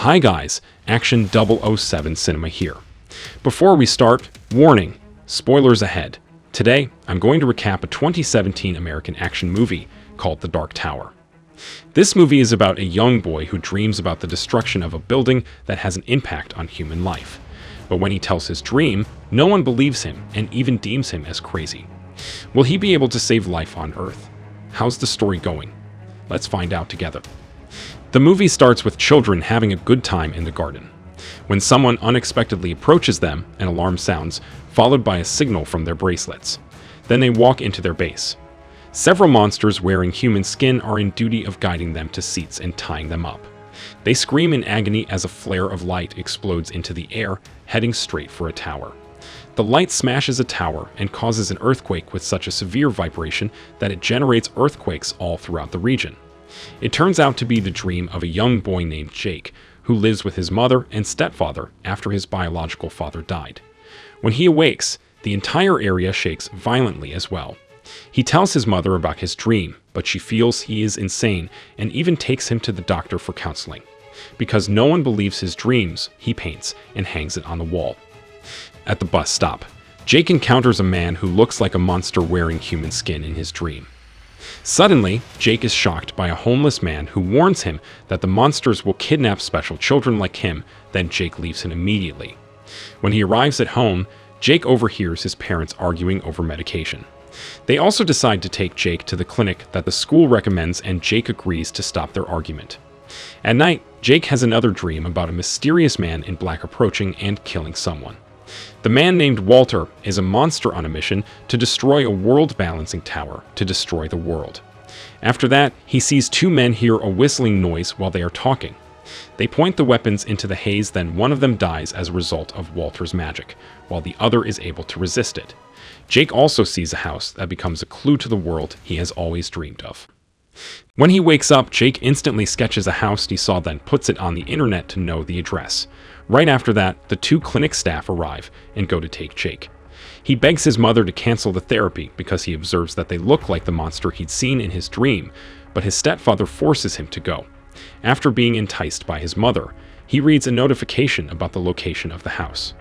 Hi guys, Action 007 Cinema here. Before we start, warning, spoilers ahead. Today, I'm going to recap a 2017 American action movie called The Dark Tower. This movie is about a young boy who dreams about the destruction of a building that has an impact on human life. But when he tells his dream, no one believes him and even deems him as crazy. Will he be able to save life on Earth? How's the story going? Let's find out together. The movie starts with children having a good time in the garden. When someone unexpectedly approaches them, an alarm sounds, followed by a signal from their bracelets. Then they walk into their base. Several monsters wearing human skin are in duty of guiding them to seats and tying them up. They scream in agony as a flare of light explodes into the air, heading straight for a tower. The light smashes a tower and causes an earthquake with such a severe vibration that it generates earthquakes all throughout the region. It turns out to be the dream of a young boy named Jake, who lives with his mother and stepfather after his biological father died. When he awakes, the entire area shakes violently as well. He tells his mother about his dream, but she feels he is insane and even takes him to the doctor for counseling. Because no one believes his dreams, he paints and hangs it on the wall. At the bus stop, Jake encounters a man who looks like a monster wearing human skin in his dream. Suddenly, Jake is shocked by a homeless man who warns him that the monsters will kidnap special children like him, then Jake leaves him immediately. When he arrives at home, Jake overhears his parents arguing over medication. They also decide to take Jake to the clinic that the school recommends, and Jake agrees to stop their argument. At night, Jake has another dream about a mysterious man in black approaching and killing someone. The man named Walter is a monster on a mission to destroy a world-balancing tower to destroy the world. After that, he sees two men hear a whistling noise while they are talking. They point the weapons into the haze, then one of them dies as a result of Walter's magic, while the other is able to resist it. Jake also sees a house that becomes a clue to the world he has always dreamed of. When he wakes up, Jake instantly sketches a house he saw, then puts it on the internet to know the address. Right after that, the two clinic staff arrive and go to take Jake. He begs his mother to cancel the therapy because he observes that they look like the monster he'd seen in his dream, but his stepfather forces him to go. After being enticed by his mother, he reads a notification about the location of the house.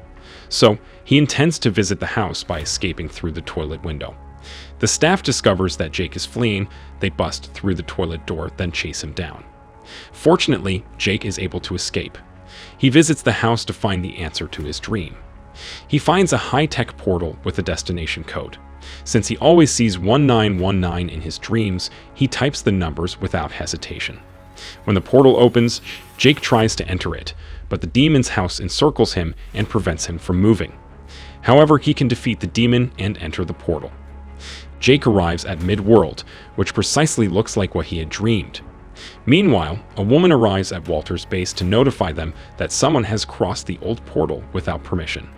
So, he intends to visit the house by escaping through the toilet window. The staff discovers that Jake is fleeing. They bust through the toilet door, then chase him down. Fortunately, Jake is able to escape. He visits the house to find the answer to his dream. He finds a high-tech portal with a destination code. Since he always sees 1919 in his dreams, he types the numbers without hesitation. When the portal opens, Jake tries to enter it, but the demon's house encircles him and prevents him from moving. However, he can defeat the demon and enter the portal. Jake arrives at Mid-World, which precisely looks like what he had dreamed. Meanwhile, a woman arrives at Walter's base to notify them that someone has crossed the old portal without permission.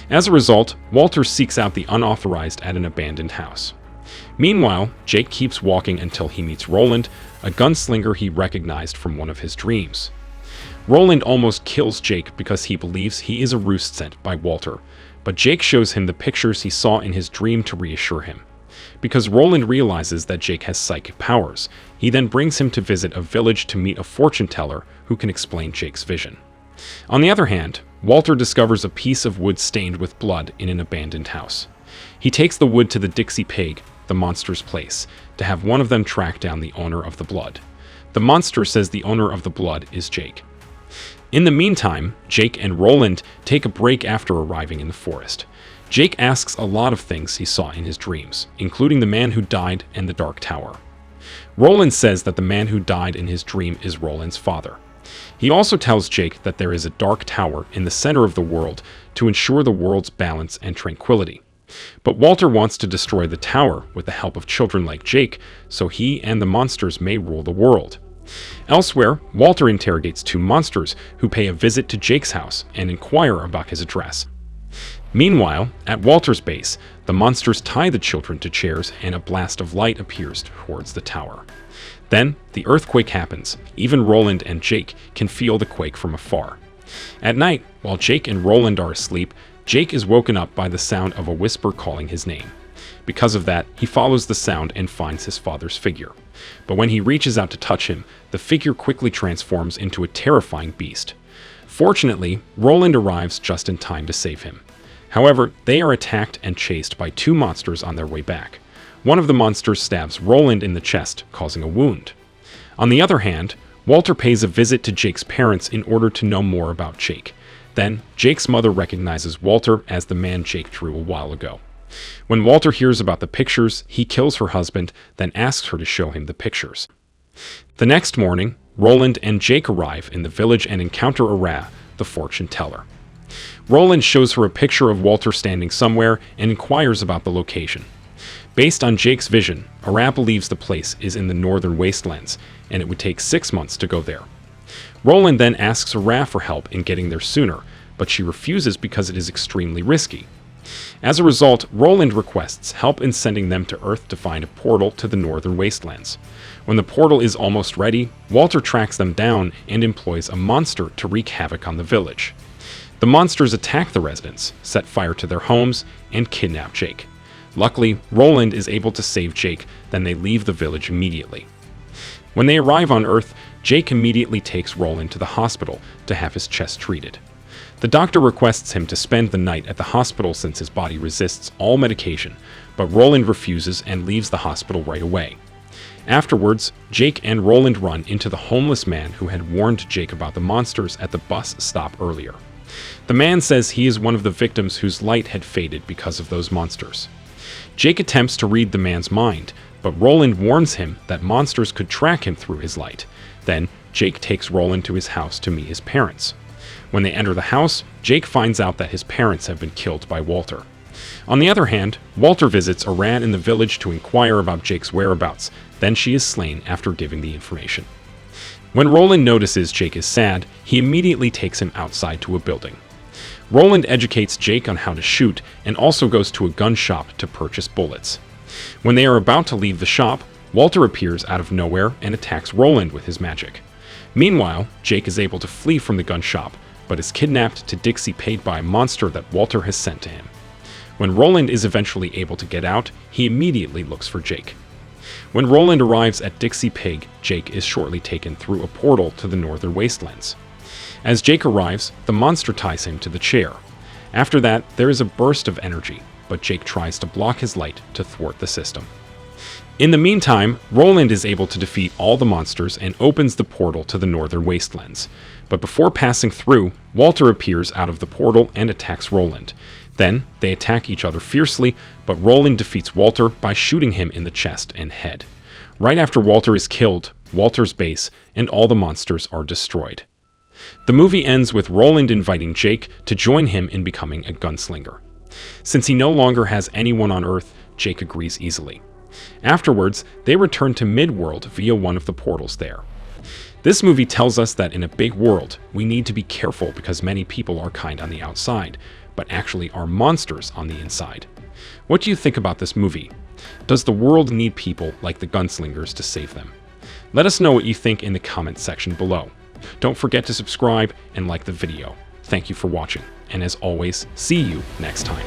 As a result, Walter seeks out the unauthorized at an abandoned house. Meanwhile, Jake keeps walking until he meets Roland, a gunslinger he recognized from one of his dreams. Roland almost kills Jake because he believes he is a roost sent by Walter, but Jake shows him the pictures he saw in his dream to reassure him. Because Roland realizes that Jake has psychic powers, he then brings him to visit a village to meet a fortune teller who can explain Jake's vision. On the other hand, Walter discovers a piece of wood stained with blood in an abandoned house. He takes the wood to the Dixie Pig, the monster's place, to have one of them track down the owner of the blood. The monster says the owner of the blood is Jake. In the meantime, Jake and Roland take a break after arriving in the forest. Jake asks a lot of things he saw in his dreams, including the man who died and the Dark Tower. Roland says that the man who died in his dream is Roland's father. He also tells Jake that there is a Dark Tower in the center of the world to ensure the world's balance and tranquility. But Walter wants to destroy the tower with the help of children like Jake, so he and the monsters may rule the world. Elsewhere, Walter interrogates two monsters who pay a visit to Jake's house and inquire about his address. Meanwhile, at Walter's base, the monsters tie the children to chairs and a blast of light appears towards the tower. Then, the earthquake happens. Even Roland and Jake can feel the quake from afar. At night, while Jake and Roland are asleep, Jake is woken up by the sound of a whisper calling his name. Because of that, he follows the sound and finds his father's figure. But when he reaches out to touch him, the figure quickly transforms into a terrifying beast. Fortunately, Roland arrives just in time to save him. However, they are attacked and chased by two monsters on their way back. One of the monsters stabs Roland in the chest, causing a wound. On the other hand, Walter pays a visit to Jake's parents in order to know more about Jake. Then, Jake's mother recognizes Walter as the man Jake drew a while ago. When Walter hears about the pictures, he kills her husband, then asks her to show him the pictures. The next morning, Roland and Jake arrive in the village and encounter Ara, the fortune teller. Roland shows her a picture of Walter standing somewhere and inquires about the location. Based on Jake's vision, Ara believes the place is in the northern wastelands, and it would take 6 months to go there. Roland then asks Ara for help in getting there sooner, but she refuses because it is extremely risky. As a result, Roland requests help in sending them to Earth to find a portal to the northern wastelands. When the portal is almost ready, Walter tracks them down and employs a monster to wreak havoc on the village. The monsters attack the residents, set fire to their homes, and kidnap Jake. Luckily, Roland is able to save Jake, then they leave the village immediately. When they arrive on Earth, Jake immediately takes Roland to the hospital to have his chest treated. The doctor requests him to spend the night at the hospital since his body resists all medication, but Roland refuses and leaves the hospital right away. Afterwards, Jake and Roland run into the homeless man who had warned Jake about the monsters at the bus stop earlier. The man says he is one of the victims whose light had faded because of those monsters. Jake attempts to read the man's mind, but Roland warns him that monsters could track him through his light. Then, Jake takes Roland to his house to meet his parents. When they enter the house, Jake finds out that his parents have been killed by Walter. On the other hand, Walter visits Aran in the village to inquire about Jake's whereabouts, then she is slain after giving the information. When Roland notices Jake is sad, he immediately takes him outside to a building. Roland educates Jake on how to shoot and also goes to a gun shop to purchase bullets. When they are about to leave the shop, Walter appears out of nowhere and attacks Roland with his magic. Meanwhile, Jake is able to flee from the gun shop, but is kidnapped to Dixie paid by a monster that Walter has sent to him. When Roland is eventually able to get out, he immediately looks for Jake. When Roland arrives at Dixie Pig, Jake is shortly taken through a portal to the northern wastelands. As Jake arrives, the monster ties him to the chair. After that, there is a burst of energy, but Jake tries to block his light to thwart the system. In the meantime, Roland is able to defeat all the monsters and opens the portal to the northern wastelands. But before passing through, Walter appears out of the portal and attacks Roland. Then, they attack each other fiercely, but Roland defeats Walter by shooting him in the chest and head. Right after Walter is killed, Walter's base and all the monsters are destroyed. The movie ends with Roland inviting Jake to join him in becoming a gunslinger. Since he no longer has anyone on Earth, Jake agrees easily. Afterwards, they return to Midworld via one of the portals there. This movie tells us that in a big world, we need to be careful because many people are kind on the outside, but actually are monsters on the inside. What do you think about this movie? Does the world need people like the gunslingers to save them? Let us know what you think in the comments section below. Don't forget to subscribe and like the video. Thank you for watching, and as always, see you next time.